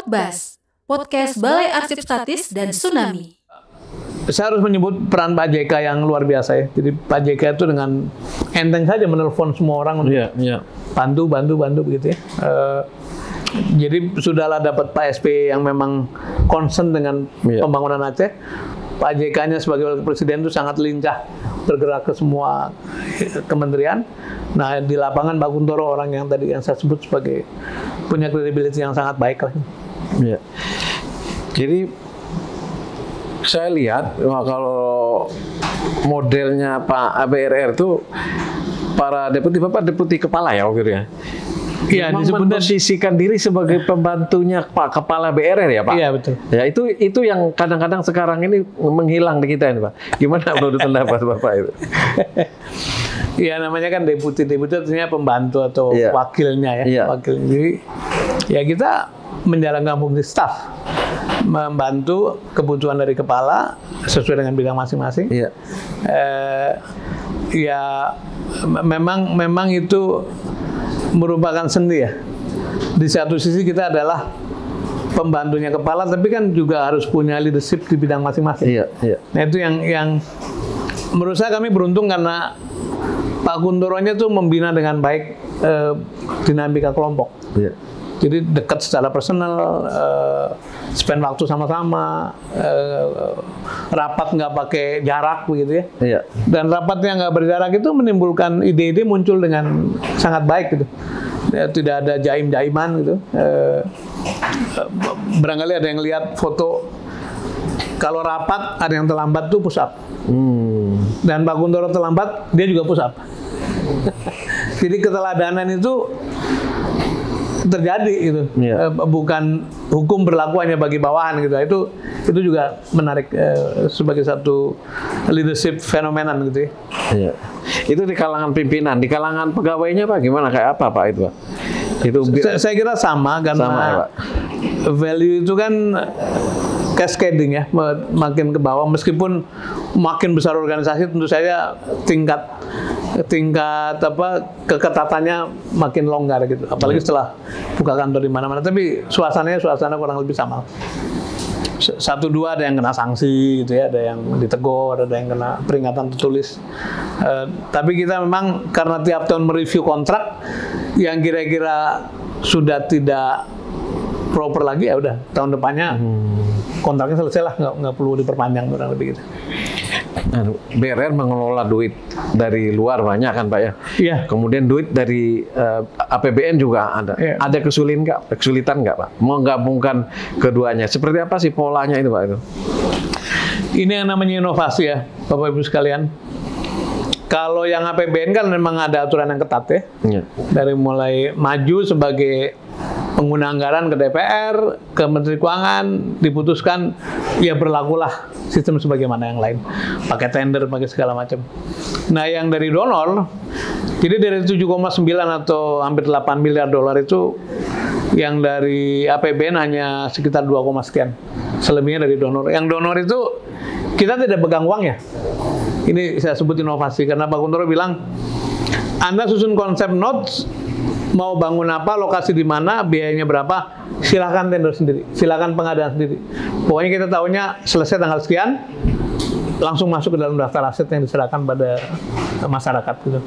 Podbas, podcast Balai Arsip Statis dan Tsunami. Saya harus menyebut peran Pak JK yang luar biasa ya. Jadi Pak JK itu dengan enteng saja menelpon semua orang untuk bantu begitu ya. Jadi sudahlah dapat Pak SP yang memang concern dengan pembangunan Aceh. Pak JK-nya sebagai wakil presiden itu sangat lincah bergerak ke semua kementerian. Nah di lapangan Pak Kuntoro orang yang tadi yang saya sebut sebagai punya kredibilitas yang sangat baik lah. Ya. Jadi saya lihat kalau modelnya Pak ABRR itu para deputi kepala ya waktu itu ya. Iya, memposisikan diri sebagai pembantunya Pak Kepala BRR ya Pak. Iya betul. Ya itu yang kadang-kadang sekarang ini menghilang di kita ini Pak. Gimana menurut pendapat Bapak itu? Iya namanya kan deputi artinya pembantu atau wakilnya ya. Iya. Wakil. Jadi ya kita menjalankan fungsi staf, membantu kebutuhan dari kepala sesuai dengan bidang masing-masing. Iya. Ya memang itu merupakan seni ya. Di satu sisi kita adalah pembantunya kepala, tapi kan juga harus punya leadership di bidang masing-masing. Iya, iya. Nah itu yang menurut saya kami beruntung karena Pak Kuntoronya tuh membina dengan baik dinamika kelompok. Iya. Jadi dekat secara personal, spend waktu sama-sama, rapat nggak pakai jarak begitu ya. Iya. Dan rapatnya nggak berjarak itu menimbulkan ide-ide muncul dengan sangat baik gitu. Ya, tidak ada jaim-jaiman gitu. Barangkali ada yang lihat foto kalau rapat ada yang terlambat tuh push up. Dan Pak Kuntoro terlambat dia juga push up. Jadi keteladanan itu terjadi gitu, bukan hukum berlaku hanya bagi bawahan gitu. Itu juga menarik sebagai satu leadership fenomenon gitu ya. Iya. Itu di kalangan pimpinan, di kalangan pegawainya Pak gimana kayak apa Pak itu Pak? Itu saya kira sama karena sama, ya, Pak? Value itu kan cascading ya, makin ke bawah meskipun makin besar organisasi tentu saja tingkat keketatannya makin longgar gitu. Apalagi setelah buka kantor di mana-mana. Tapi suasana kurang lebih sama. Satu dua ada yang kena sanksi gitu ya, ada yang ditegur, ada yang kena peringatan tertulis. Tapi kita memang karena tiap tahun mereview kontrak yang kira-kira sudah tidak proper lagi ya udah tahun depannya kontraknya selesai lah, nggak perlu diperpanjang kurang lebih gitu. BRR mengelola duit dari luar banyak kan Pak ya? Iya. Kemudian duit dari APBN juga ada. Iya. Ada kesulitan nggak Pak? Menggabungkan keduanya. Seperti apa sih polanya itu Pak itu? Ini yang namanya inovasi ya, Bapak Ibu sekalian. Kalau yang APBN kan memang ada aturan yang ketat ya. Iya. Dari mulai maju sebagai pengguna anggaran ke DPR, ke Menteri Keuangan, diputuskan ya berlakulah sistem sebagaimana yang lain. Pakai tender, pakai segala macam. Nah yang dari donor, jadi dari 7,9 atau hampir 8 miliar dolar itu, yang dari APBN hanya sekitar 2, sekian. Selebihnya dari donor. Yang donor itu kita tidak pegang uang ya. Ini saya sebut inovasi, karena Pak Kuntoro bilang, Anda susun konsep notes, mau bangun apa, lokasi di mana, biayanya berapa, silakan tender sendiri, silakan pengadaan sendiri. Pokoknya kita tahunya selesai tanggal sekian, langsung masuk ke dalam daftar aset yang diserahkan pada masyarakat gitu.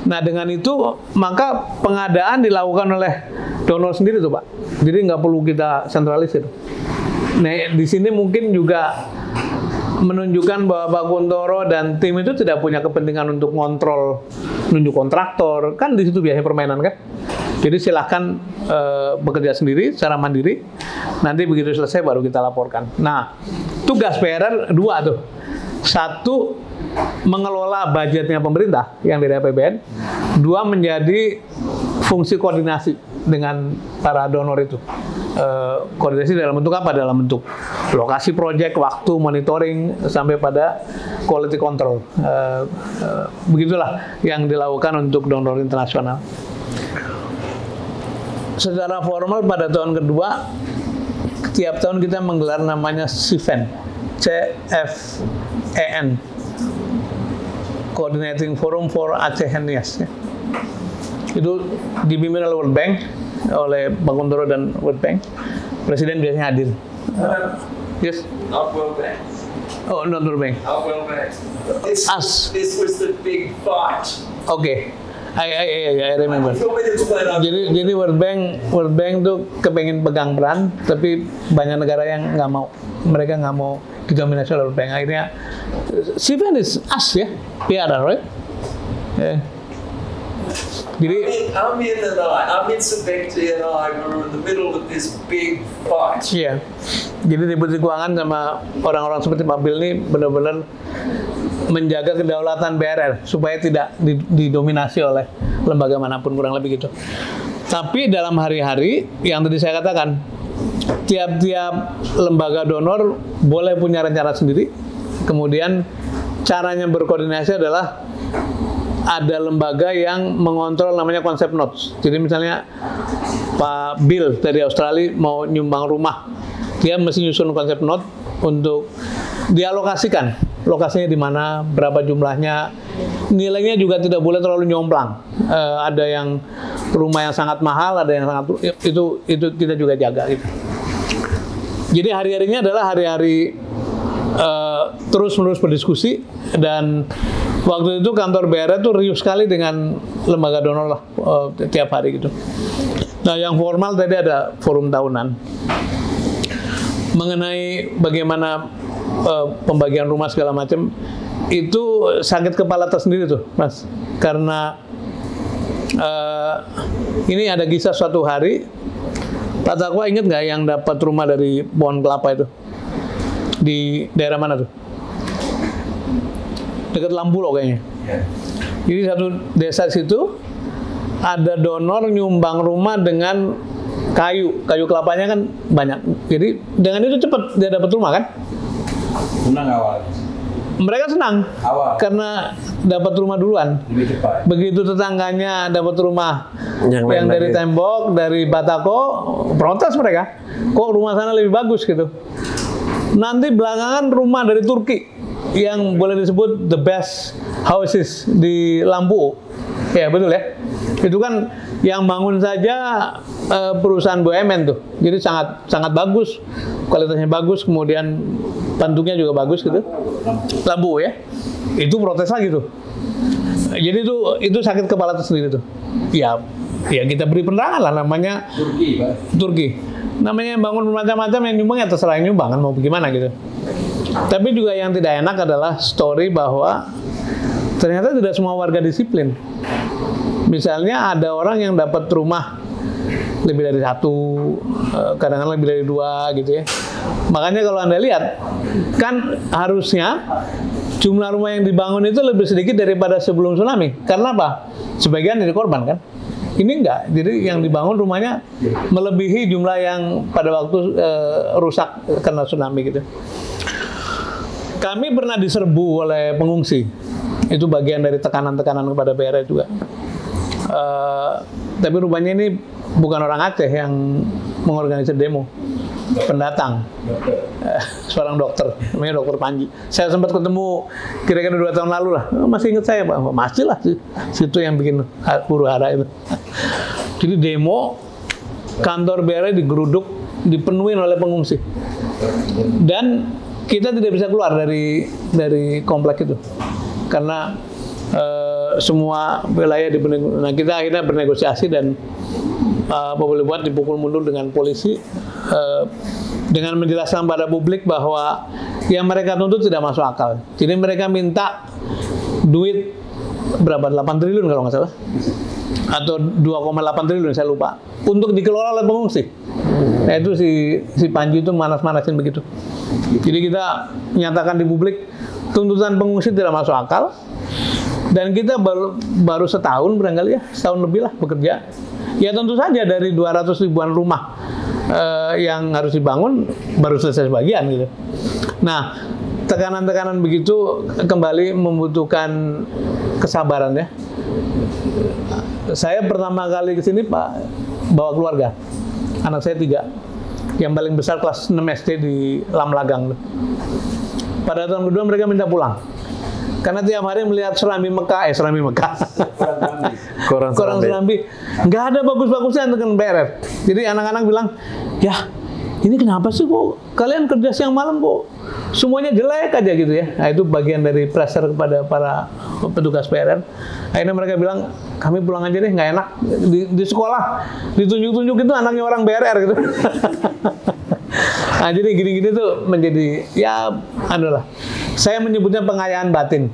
Nah dengan itu maka pengadaan dilakukan oleh donor sendiri tuh Pak. Jadi nggak perlu kita sentralisir. Nah di sini mungkin juga menunjukkan bahwa Pak Kuntoro dan tim itu tidak punya kepentingan untuk ngontrol, nunjuk kontraktor, kan di situ biasanya permainan kan. Jadi silahkan bekerja sendiri secara mandiri. Nanti begitu selesai baru kita laporkan. Nah, tugas BRR dua tuh. Satu, mengelola budgetnya pemerintah yang dari APBN. Dua, menjadi fungsi koordinasi dengan para donor itu. Koordinasi dalam bentuk apa? Dalam bentuk lokasi proyek, waktu, monitoring, sampai pada quality control. Begitulah yang dilakukan untuk donor internasional. Secara formal pada tahun kedua, tiap tahun kita menggelar namanya CFEN, CFEN, Coordinating Forum for Acehenias. Itu dipimpin oleh World Bank, oleh Pak Kuntoro dan World Bank. Presiden biasanya hadir. Yes. Not World Bank. Oh, not World Bank. Not World Bank. Us. This was the big fight. Oke. I remember. You want me to explain that? Jadi World Bank tuh kepengen pegang peran, tapi banyak negara yang nggak mau. Mereka nggak mau didominasi oleh World Bank. Akhirnya, CBN is us ya, PRR, right? Yeah. Jadi, Amin and Amin Subekti and I were in the middle of this big fight. iya. Jadi Deputi Keuangan sama orang-orang seperti Pak Bill ini benar-benar menjaga kedaulatan BRR supaya tidak didominasi oleh lembaga manapun, kurang lebih gitu. Tapi dalam hari-hari yang tadi saya katakan, tiap-tiap lembaga donor boleh punya rencana sendiri. Kemudian caranya berkoordinasi adalah ada lembaga yang mengontrol namanya konsep notes. Jadi misalnya Pak Bill dari Australia mau nyumbang rumah, dia mesti nyusun konsep note untuk dialokasikan. Lokasinya di mana, berapa jumlahnya, nilainya juga tidak boleh terlalu nyomplang. Ada yang rumah yang sangat mahal, ada yang sangat itu kita juga jaga gitu. Jadi hari-harinya adalah hari-hari terus-menerus berdiskusi, dan waktu itu kantor BRR itu riuh sekali dengan lembaga donor lah tiap hari gitu. Nah, yang formal tadi ada forum tahunan mengenai bagaimana pembagian rumah segala macam. Itu sakit kepala tersendiri tuh, Mas, karena ini ada kisah suatu hari. Pak Takwa ingat nggak yang dapat rumah dari pohon kelapa itu di daerah mana tuh? Dekat Lampulo kayaknya. Jadi satu desa situ ada donor nyumbang rumah dengan kayu kelapanya kan banyak. Jadi dengan itu cepat dia dapat rumah kan? Senang awal. Mereka senang Awal. karena dapat rumah duluan. Lebih cepat. Begitu tetangganya dapat rumah Yang yang lain dari lagi. tembok, dari batako, protes mereka. Kok rumah sana lebih bagus gitu. Nanti belakangan rumah dari Turki yang boleh disebut the best houses di Lampu. Ya betul ya. Itu kan yang bangun saja perusahaan BUMN tuh. Jadi sangat bagus, kualitasnya bagus, kemudian bentuknya juga bagus gitu. Lampu ya. Itu protes lagi tuh. Jadi itu sakit kepala tersendiri tuh. Ya kita beri penerangan lah, namanya Turki, Pak. Turki. Namanya bangun macam-macam, yang nyumbang ya terserah yang nyumbang kan, mau bagaimana gitu. Tapi juga yang tidak enak adalah story bahwa ternyata tidak semua warga disiplin. Misalnya ada orang yang dapat rumah lebih dari satu, kadang-kadang lebih dari dua gitu ya. Makanya kalau Anda lihat, kan harusnya jumlah rumah yang dibangun itu lebih sedikit daripada sebelum tsunami. Karena apa? Sebagian dari korban kan. Ini enggak, jadi yang dibangun rumahnya melebihi jumlah yang pada waktu rusak karena tsunami gitu. Kami pernah diserbu oleh pengungsi, itu bagian dari tekanan-tekanan kepada BRR juga. Tapi rupanya ini bukan orang Aceh yang mengorganisir demo, pendatang, seorang dokter, namanya Dokter Panji. Saya sempat ketemu kira-kira 2 tahun lalu lah. Masih ingat saya, Pak? Masih lah, situ yang bikin huru hara itu. Jadi demo, kantor BRR digeruduk, dipenuhi oleh pengungsi, dan kita tidak bisa keluar dari komplek itu karena semua wilayah dipenuhi. Nah, kita akhirnya bernegosiasi dan apa boleh buat dipukul mundur dengan polisi dengan menjelaskan pada publik bahwa yang mereka tuntut tidak masuk akal. Jadi mereka minta duit berapa, 8 triliun kalau nggak salah, atau 2,8 triliun saya lupa, untuk dikelola oleh pengungsi. Nah itu si Panji itu manas-manasin begitu. Jadi kita nyatakan di publik tuntutan pengungsi tidak masuk akal, dan kita baru setahun barangkali ya, setahun lebih lah bekerja. Ya tentu saja dari 200 ribuan rumah yang harus dibangun baru selesai sebagian gitu. Nah, tekanan-tekanan begitu kembali membutuhkan kesabaran ya. Saya pertama kali ke sini Pak bawa keluarga. Anak saya 3. Yang paling besar kelas 6 SD di Lamlagang. Pada tahun kedua mereka minta pulang. Karena tiap hari melihat Serambi Mekah, Koran Serambi, nggak ada bagus-bagusnya dengan BRR. Jadi anak-anak bilang, ya ini kenapa sih kok kalian kerja siang malam kok semuanya jelek aja gitu ya. Nah, itu bagian dari pressure kepada para petugas PRR. Akhirnya mereka bilang, kami pulang aja deh, nggak enak di sekolah ditunjuk-tunjuk itu anaknya orang BRR gitu. Nah, jadi gini-gini tuh menjadi ya adalah saya menyebutnya pengayaan batin.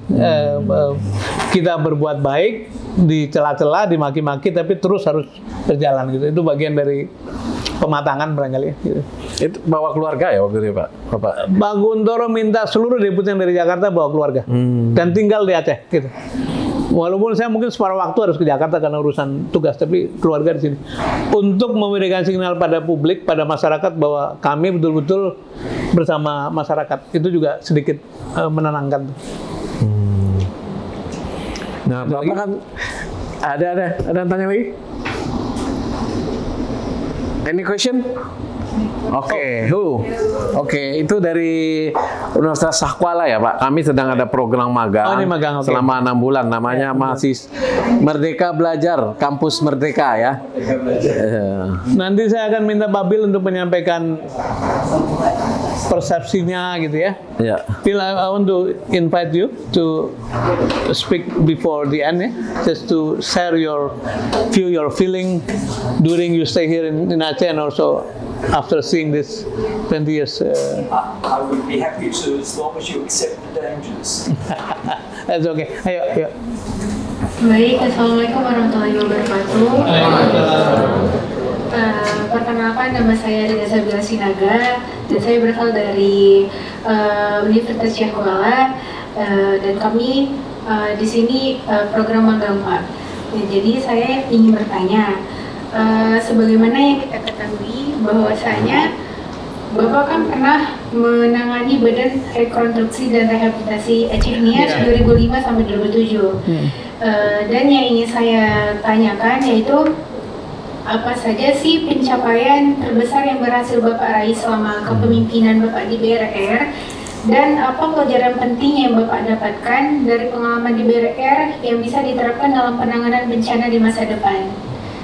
Kita berbuat baik, dicela-cela, dimaki-maki, tapi terus harus berjalan gitu. Itu bagian dari pematangan barangkali. Gitu. Itu bawa keluarga ya waktu itu Pak? Bapak? Pak Guntoro minta seluruh deputi yang dari Jakarta bawa keluarga dan tinggal di Aceh. Gitu. Walaupun saya mungkin separuh waktu harus ke Jakarta karena urusan tugas, tapi keluarga di sini. Untuk memberikan signal pada publik, pada masyarakat bahwa kami betul-betul bersama masyarakat. Itu juga sedikit menenangkan. Nah, Bapak kan ada yang tanya lagi? Any question? Oke, itu dari Universitas Sahkwala ya Pak. Kami sedang ada program magang, selama 6 bulan. Namanya Merdeka Belajar, Kampus Merdeka ya. Nanti saya akan minta Pak Bill untuk menyampaikan persepsinya gitu ya. Bill, I want to invite you to speak before the end, just to share your view, your feeling during you stay here in Aceh and also after seeing this 20 years. I would be happy to, as long as you accept the dangers. That's okay. Ayo. Baik, Assalamualaikum warahmatullahi wabarakatuh. Perkenalkan, nama saya Rida Sabila Sinaga dan saya berasal dari Universitas Sahkwala dan kami di sini program magang Pak. Jadi saya ingin bertanya, sebagaimana yang kita ketahui bahwasanya Bapak kan pernah menangani Badan Rekonstruksi dan Rehabilitasi Aceh Nias 2005 sampai 2007. Dan yang ingin saya tanyakan yaitu apa saja sih pencapaian terbesar yang berhasil Bapak raih selama kepemimpinan Bapak di BRR, dan apa pelajaran penting yang Bapak dapatkan dari pengalaman di BRR yang bisa diterapkan dalam penanganan bencana di masa depan.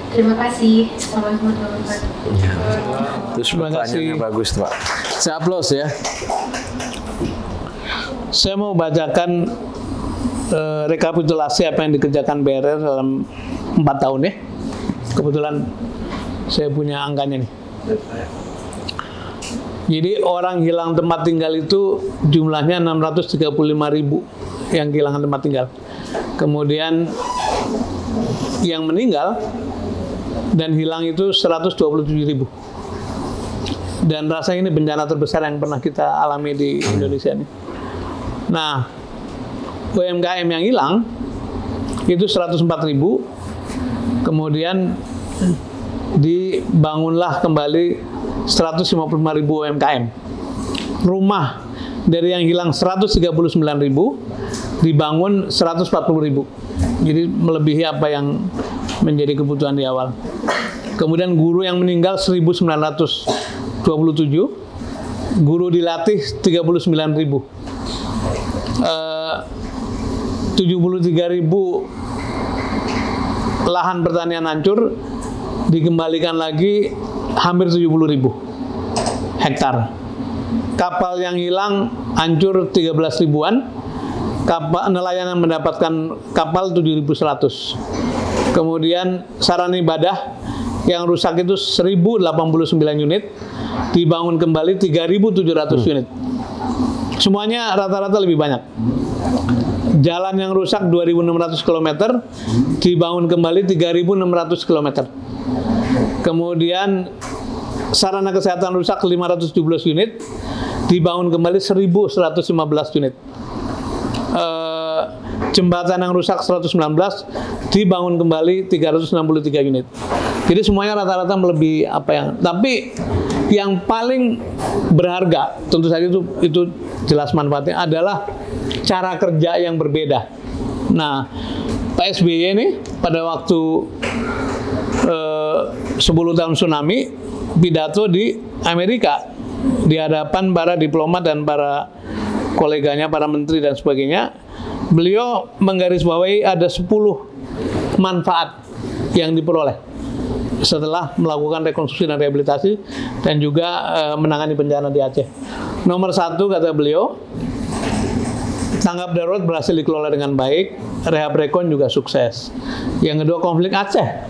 Terima kasih. Assalamualaikum warahmatullahi wabarakatuh. Terus pertanyaannya bagus Pak. Saya aplaus ya. Saya mau bacakan rekapitulasi apa yang dikerjakan BRR dalam 4 tahun ya. Kebetulan saya punya angkanya nih. Jadi orang hilang tempat tinggal itu jumlahnya 635.000 yang kehilangan tempat tinggal. Kemudian yang meninggal dan hilang itu 127.000. Dan rasanya ini bencana terbesar yang pernah kita alami di Indonesia ini. Nah, UMKM yang hilang itu 104.000. Kemudian dibangunlah kembali 155.000 UMKM. Rumah dari yang hilang 139.000 dibangun 140.000. Jadi melebihi apa yang menjadi kebutuhan di awal. Kemudian guru yang meninggal 1.927, guru dilatih 39.000, 73.000 lahan pertanian hancur, dikembalikan lagi hampir 70.000 hektar. Kapal yang hilang hancur 13.000-an, nelayan yang mendapatkan kapal 7.100. Kemudian sarana ibadah yang rusak itu 1.089 unit, dibangun kembali 3.700 unit. Semuanya rata-rata lebih banyak. Jalan yang rusak 2.600 km, dibangun kembali 3.600 km. Kemudian sarana kesehatan rusak 517 unit, dibangun kembali 1.115 unit. Jembatan yang rusak 119, dibangun kembali 363 unit. Jadi semuanya rata-rata melebihi apa yang. Tapi yang paling berharga, tentu saja itu jelas manfaatnya, adalah cara kerja yang berbeda. Nah, Pak SBY ini pada waktu 10 tahun tsunami, pidato di Amerika di hadapan para diplomat dan para koleganya, para menteri dan sebagainya, beliau menggarisbawahi ada 10 manfaat yang diperoleh setelah melakukan rekonstruksi dan rehabilitasi dan juga menangani bencana di Aceh. Nomor 1 kata beliau, tanggap darurat berhasil dikelola dengan baik, rehab rekon juga sukses. Yang kedua, konflik Aceh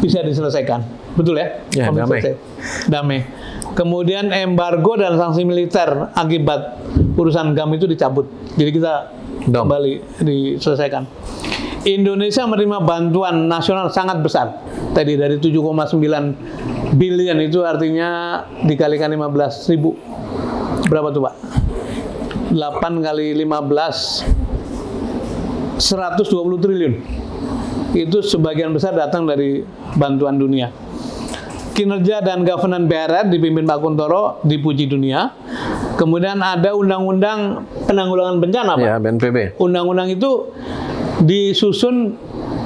bisa diselesaikan, betul ya? Ya, damai. Kemudian embargo dan sanksi militer akibat urusan GAM itu dicabut. Jadi kita kembali diselesaikan. Indonesia menerima bantuan nasional sangat besar. Tadi dari 7,9 billion itu artinya dikalikan 15.000. Berapa tuh Pak? 8 kali 15, 120 triliun. Itu sebagian besar datang dari bantuan dunia. Kinerja dan governance BRR dipimpin Pak Kuntoro dipuji dunia. Kemudian ada undang-undang penanggulangan bencana, Pak. Ya, BNPB. Undang-undang itu disusun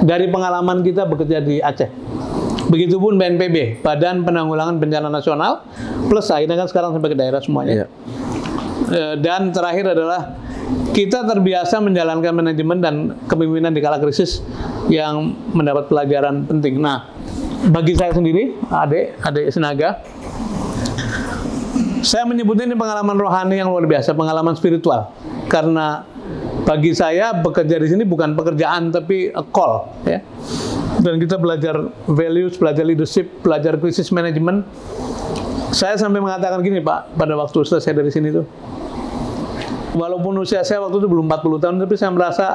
dari pengalaman kita bekerja di Aceh. Begitupun BNPB, Badan Penanggulangan Bencana Nasional, plus akhirnya kan sekarang sampai ke daerah semuanya. Ya. Dan terakhir adalah kita terbiasa menjalankan manajemen dan kepemimpinan di kala krisis yang mendapat pelajaran penting. Nah, bagi saya sendiri, adik Sinaga, saya menyebutnya ini pengalaman rohani yang luar biasa, pengalaman spiritual. Karena bagi saya bekerja di sini bukan pekerjaan tapi a call, ya. Dan kita belajar values, belajar leadership, belajar krisis manajemen. Saya sampai mengatakan gini Pak, pada waktu selesai dari sini tuh, walaupun usia saya waktu itu belum 40 tahun, tapi saya merasa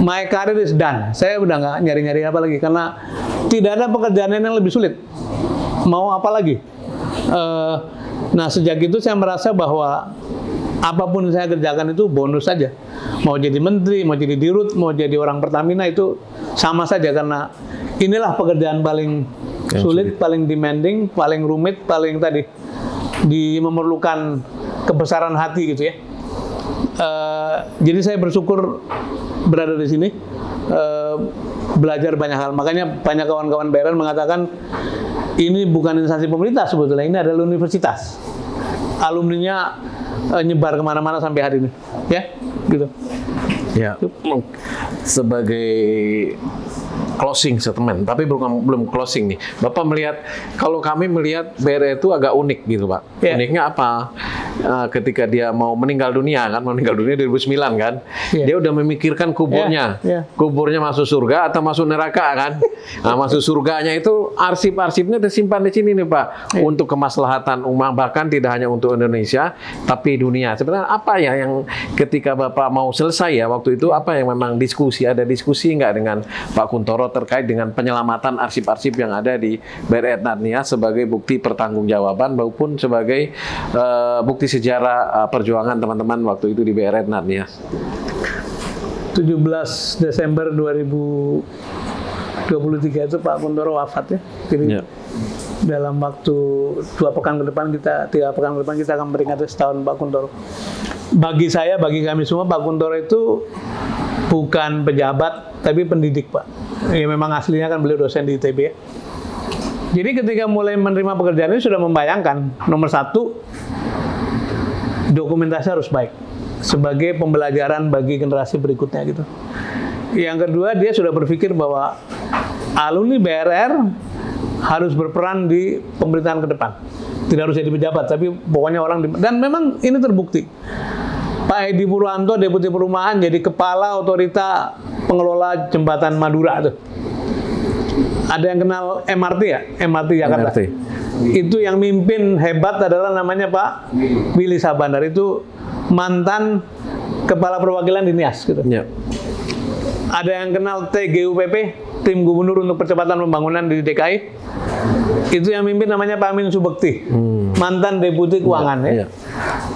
my career is done. Saya udah nggak nyari-nyari apa lagi, karena tidak ada pekerjaan yang lebih sulit. Mau apa lagi? Nah, sejak itu saya merasa bahwa apapun saya kerjakan itu bonus saja. Mau jadi menteri, mau jadi dirut, mau jadi orang Pertamina itu sama saja, karena inilah pekerjaan paling sulit, paling demanding, paling rumit, paling tadi memerlukan kebesaran hati gitu ya. Jadi saya bersyukur berada di sini, belajar banyak hal. Makanya banyak kawan-kawan BRN mengatakan ini bukan instansi pemerintah sebetulnya, ini adalah universitas. Alumninya nyebar kemana-mana sampai hari ini, ya, gitu. Ya, sebagai closing statement, tapi belum closing nih. Bapak melihat, kalau kami melihat BRI itu agak unik gitu Pak. Yeah. Uniknya apa? Ketika dia mau meninggal dunia kan, meninggal dunia 2009 kan, dia udah memikirkan kuburnya, kuburnya masuk surga atau masuk neraka kan. Nah, masuk surganya itu arsip-arsipnya tersimpan di sini nih Pak, untuk kemaslahatan umat, bahkan tidak hanya untuk Indonesia, tapi dunia. Sebenarnya apa ya yang ketika Bapak mau selesai ya waktu itu, apa yang memang diskusi, ada diskusi nggak dengan Pak Kuntoro terkait dengan penyelamatan arsip-arsip yang ada di BRI Etnarnia sebagai bukti pertanggungjawaban maupun sebagai bukti sejarah perjuangan teman-teman waktu itu di BRI Etnarnia. 17 Desember 2023 itu Pak Kuntoro wafat ya. Jadi dalam waktu 3 pekan ke depan kita akan memperingati setahun Pak Kuntoro. Bagi saya, bagi kami semua, Pak Kuntoro itu bukan pejabat, tapi pendidik Pak. Ya memang aslinya kan beliau dosen di ITB ya. Jadi ketika mulai menerima pekerjaan ini sudah membayangkan, nomor 1, dokumentasi harus baik sebagai pembelajaran bagi generasi berikutnya gitu. Yang kedua, dia sudah berpikir bahwa alumni BRR harus berperan di pemerintahan ke depan. Tidak harus jadi pejabat, tapi pokoknya orang dan memang ini terbukti. Pak Edi Purwanto, Deputi Perumahan, jadi kepala otorita pengelola jembatan Madura tuh. Ada yang kenal MRT ya? MRT Jakarta. MRT. Itu yang mimpin hebat adalah namanya Pak Willy Sabandar, itu mantan kepala perwakilan di Nias gitu. Ya. Ada yang kenal TGUPP, Tim Gubernur untuk Percepatan Pembangunan di DKI. Itu yang mimpin namanya Pak Amin Subekti, mantan Deputi Keuangan ya.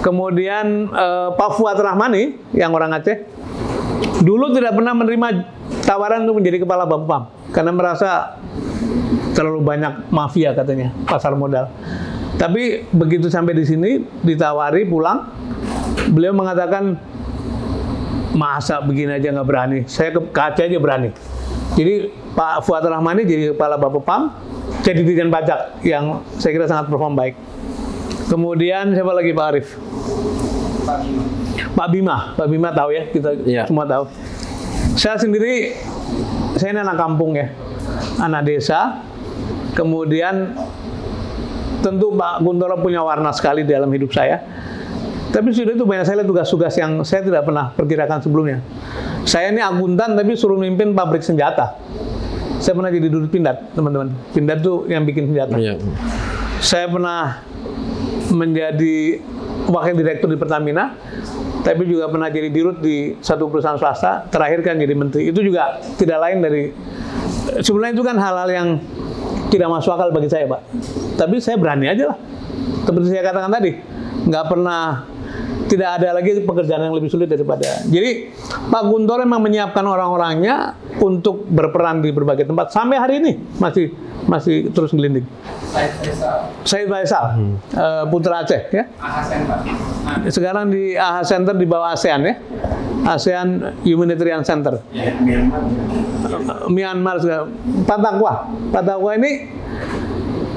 Kemudian Pak Fuad Rahmani yang orang Aceh, dulu tidak pernah menerima tawaran untuk menjadi kepala Bapepam karena merasa terlalu banyak mafia katanya, pasar modal. Tapi begitu sampai di sini ditawari pulang, beliau mengatakan, masa begini aja nggak berani, saya ke Aceh aja berani. Jadi Pak Fuad Rahmani jadi kepala Bapepam, jadi Dirjen Pajak yang saya kira sangat perform baik. Kemudian siapa lagi Pak Arif? Pak Bima tahu ya, kita semua tahu. Saya sendiri, saya ini anak kampung ya, anak desa. Kemudian tentu Pak Kuntoro punya warna sekali dalam hidup saya. Tapi sudah itu banyak saya lihat tugas-tugas yang saya tidak pernah perkirakan sebelumnya. Saya ini akuntan tapi suruh mimpin pabrik senjata. Saya pernah jadi dirut Pindad, teman-teman. Pindad tuh yang bikin senjata. Iya. Saya pernah menjadi wakil direktur di Pertamina, tapi juga pernah jadi dirut di satu perusahaan swasta. Terakhir kan jadi menteri. Itu juga tidak lain dari sebenarnya itu kan hal-hal yang tidak masuk akal bagi saya, Pak. Tapi saya berani aja lah. Seperti saya katakan tadi, nggak pernah. Tidak ada lagi pekerjaan yang lebih sulit daripada. Jadi Pak Kuntoro memang menyiapkan orang-orangnya untuk berperan di berbagai tempat. Sampai hari ini masih terus gelinding. Said Faisal, putra Aceh, ya. AHA Center. Sekarang di AHA Center di bawah ASEAN, ya. ASEAN Humanitarian Center. Myanmar juga. Pak Takwa ini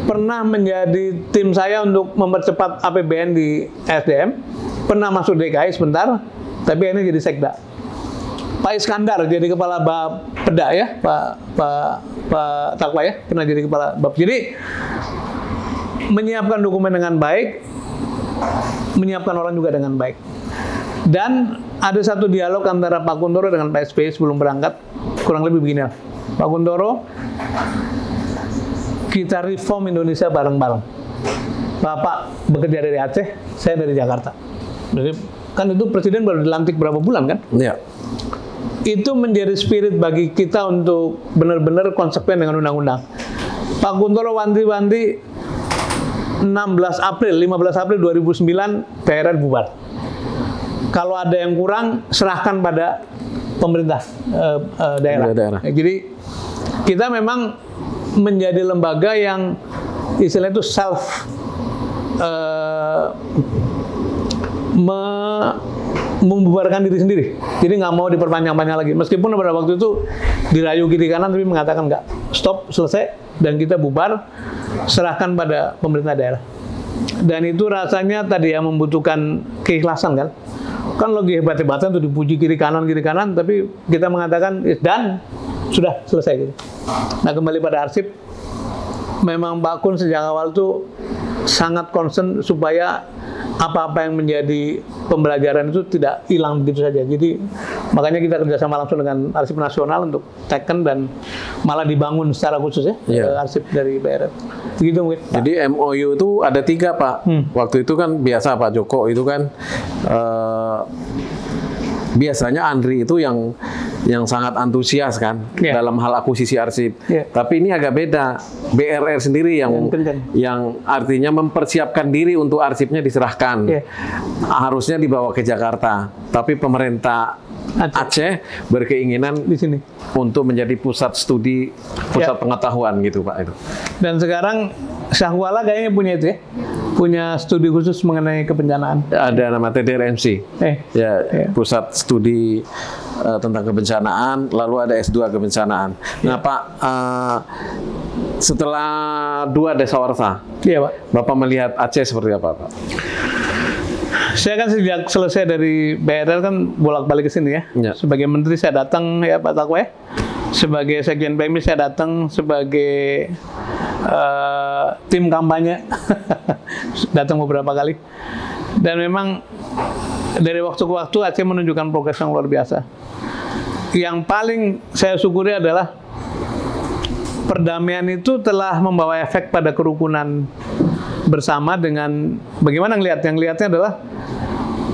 pernah menjadi tim saya untuk mempercepat APBN di SDM. Pernah masuk DKI sebentar, tapi ini jadi sekda. Pak Iskandar jadi kepala Bapeda, ya, Pak Takwa, ya, pernah jadi kepala Bap. Jadi menyiapkan dokumen dengan baik, menyiapkan orang juga dengan baik. Dan ada satu dialog antara Pak Kuntoro dengan Pak SBY sebelum berangkat, kurang lebih begini lah. Pak Kuntoro, kita reform Indonesia bareng-bareng. Bapak bekerja dari Aceh, saya dari Jakarta. Jadi kan itu presiden baru dilantik berapa bulan kan? Iya. Itu menjadi spirit bagi kita untuk benar-benar konsekuen dengan undang-undang. Pak Kuntoro wanti-wanti 15 April 2009 PRR bubar. Kalau ada yang kurang, serahkan pada pemerintah daerah. Jadi kita memang menjadi lembaga yang istilahnya itu membubarkan diri sendiri. Jadi nggak mau diperpanjang-panjang lagi. Meskipun pada waktu itu dirayu kiri kanan, tapi mengatakan nggak, stop, selesai, dan kita bubar, serahkan pada pemerintah daerah. Dan itu rasanya tadi yang membutuhkan keikhlasan kan. Kan lagi hebat-hebatan tuh dipuji kiri kanan, tapi kita mengatakan dan sudah selesai gitu. Nah, kembali pada arsip, memang Pak Kun sejak awal tuh sangat concern supaya apa-apa yang menjadi pembelajaran itu tidak hilang begitu saja. Jadi makanya kita kerjasama langsung dengan Arsip Nasional untuk teken dan malah dibangun secara khusus, ya, arsip dari BRR. Begitu mungkin. Jadi MOU itu ada 3, Pak. Waktu itu kan biasa Pak Joko itu kan biasanya Andri itu yang sangat antusias kan dalam hal akuisisi arsip. Tapi ini agak beda. BRR sendiri yang artinya mempersiapkan diri untuk arsipnya diserahkan. Harusnya dibawa ke Jakarta. Tapi pemerintah Aceh berkeinginan di sini untuk menjadi pusat studi, pusat pengetahuan gitu, Pak, itu. Dan sekarang Syahkuala kayaknya punya itu, ya. Punya studi khusus mengenai kebencanaan. Ada nama TDRMC. Pusat studi tentang kebencanaan, lalu ada S2 kebencanaan. Nah, Pak, setelah 2 dasawarsa, Pak, Bapak melihat Aceh seperti apa, Pak? Saya kan sejak selesai dari BRR kan bolak-balik ke sini, ya. Sebagai menteri saya datang, ya, Pak Takwa, ya. Sebagai sekjen PMI saya datang, sebagai tim kampanye datang beberapa kali. Dan memang dari waktu ke waktu Aceh menunjukkan progres yang luar biasa. Yang paling saya syukuri adalah perdamaian itu telah membawa efek pada kerukunan bersama dengan bagaimana ngelihatnya adalah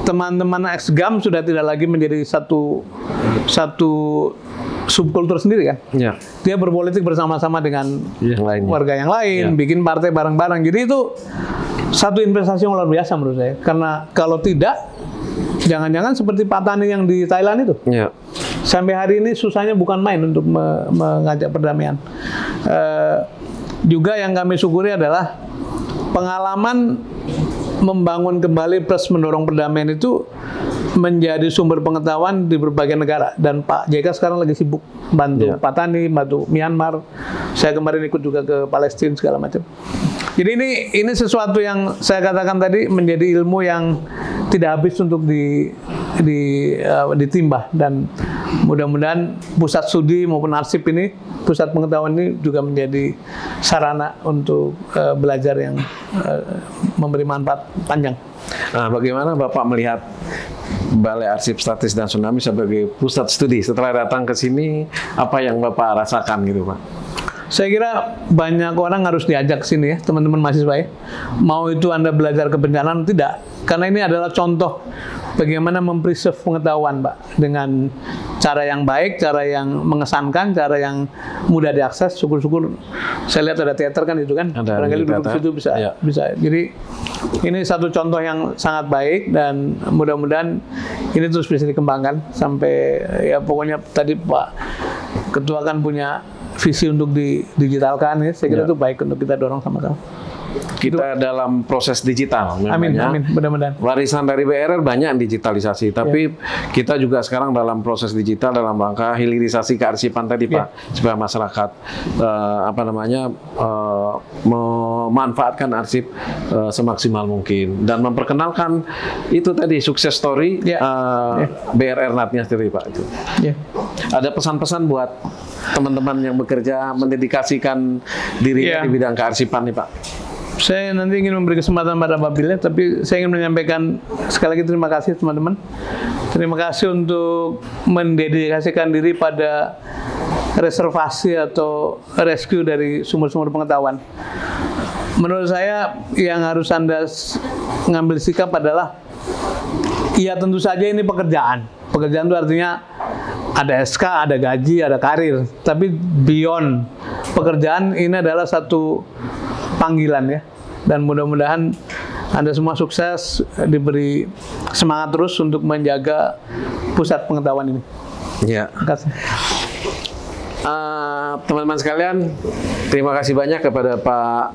teman-teman ex-GAM sudah tidak lagi menjadi satu subkultur sendiri kan. Dia berpolitik bersama-sama dengan warga yang lain, bikin partai bareng-bareng. Jadi itu satu investasi yang luar biasa menurut saya. Karena kalau tidak, jangan-jangan seperti Pak Tani yang di Thailand itu. Sampai hari ini susahnya bukan main untuk mengajak perdamaian. Juga yang kami syukuri adalah pengalaman membangun kembali plus mendorong perdamaian itu menjadi sumber pengetahuan di berbagai negara. Dan Pak JK sekarang lagi sibuk bantu Pak Tani, bantu Myanmar. Saya kemarin ikut juga ke Palestina segala macam. Jadi ini sesuatu yang saya katakan tadi menjadi ilmu yang tidak habis untuk ditimbah, dan mudah-mudahan pusat studi maupun arsip ini, pusat pengetahuan ini juga menjadi sarana untuk belajar yang memberi manfaat panjang. Nah, bagaimana Bapak melihat Balai Arsip Statis dan Tsunami sebagai pusat studi? Setelah datang ke sini, apa yang Bapak rasakan gitu, Pak? Saya kira banyak orang harus diajak ke sini ya, teman-teman mahasiswa ya. Mau itu Anda belajar kebencanaan, tidak. Karena ini adalah contoh bagaimana mempreserve pengetahuan, Pak. Dengan cara yang baik, cara yang mengesankan, cara yang mudah diakses. Syukur-syukur saya lihat ada teater kan itu kan. Barangkali duduk situ bisa. Jadi ini satu contoh yang sangat baik, dan mudah-mudahan ini terus bisa dikembangkan sampai ya pokoknya tadi Pak Ketua kan punya visi untuk didigitalkan ya. Saya kira itu baik untuk kita dorong sama-sama. Kita dalam proses digital. Amin, mudah-mudahan. Warisan dari BRR banyak digitalisasi, tapi kita juga sekarang dalam proses digital dalam rangka hilirisasi kearsipan tadi, Pak, supaya masyarakat memanfaatkan arsip semaksimal mungkin dan memperkenalkan itu tadi sukses story BRR NAT-nya sendiri, Pak. Itu. Ada pesan-pesan buat teman-teman yang bekerja mendedikasikan dirinya di bidang kearsipan nih, Pak? Saya nanti ingin memberi kesempatan pada Pak Billy, tapi saya ingin menyampaikan sekali lagi terima kasih teman-teman. Terima kasih untuk mendedikasikan diri pada reservasi atau rescue dari sumber-sumber pengetahuan. Menurut saya yang harus Anda ngambil sikap adalah, ya tentu saja ini pekerjaan. Pekerjaan itu artinya ada SK, ada gaji, ada karir. Tapi beyond pekerjaan, ini adalah satu panggilan ya. Dan mudah-mudahan Anda semua sukses, diberi semangat terus untuk menjaga pusat pengetahuan ini. Ya. Terima kasih. Teman-teman sekalian, terima kasih banyak kepada Pak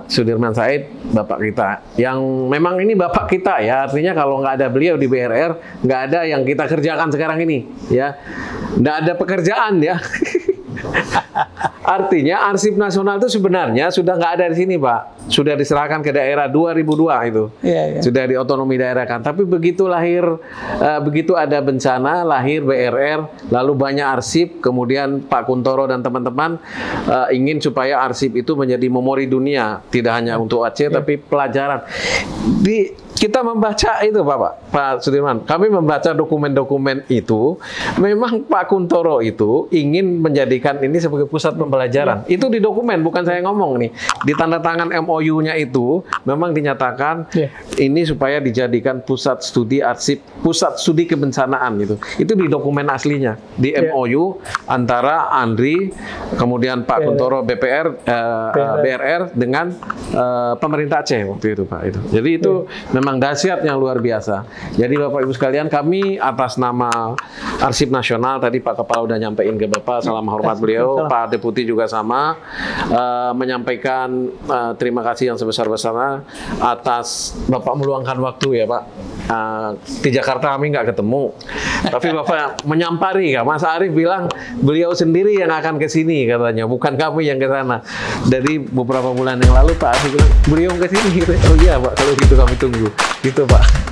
Sudirman Said, Bapak kita. Yang memang ini Bapak kita ya, artinya kalau nggak ada beliau di BRR, nggak ada yang kita kerjakan sekarang ini, ya. Nggak ada pekerjaan ya. Artinya arsip nasional itu sebenarnya sudah nggak ada di sini, Pak. Sudah diserahkan ke daerah 2002 itu. Sudah diotonomi daerah kan. Tapi begitu begitu ada bencana, lahir BRR, lalu banyak arsip, kemudian Pak Kuntoro dan teman-teman ingin supaya arsip itu menjadi memori dunia, tidak hanya untuk Aceh tapi pelajaran. Kita membaca itu, Pak Sudirman. Kami membaca dokumen-dokumen itu, memang Pak Kuntoro itu ingin menjadikan ini sebagai pusat pembelajaran. Itu di dokumen, bukan saya ngomong nih. Di tanda tangan MOU-nya itu memang dinyatakan ini supaya dijadikan pusat studi arsip, pusat studi kebencanaan gitu. Itu di dokumen aslinya, di MOU antara Andri, kemudian Pak Kuntoro BRR dengan pemerintah Aceh waktu itu, Pak. Jadi itu memang dahsyat yang luar biasa. Jadi Bapak Ibu sekalian, kami atas nama Arsip Nasional, tadi Pak Kepala udah nyampein ke Bapak, salam hormat beliau, Pak Deputi juga sama, menyampaikan terima kasih yang sebesar-besarnya atas Bapak meluangkan waktu ya, Pak. Di Jakarta kami nggak ketemu, tapi Bapak menyampari, Mas Arief bilang beliau sendiri yang akan ke sini katanya, bukan kami yang ke sana. Dari beberapa bulan yang lalu Pak Arief bilang beliau ke sini. Oh iya, Pak, kalau gitu kami tunggu. Gitu, Pak.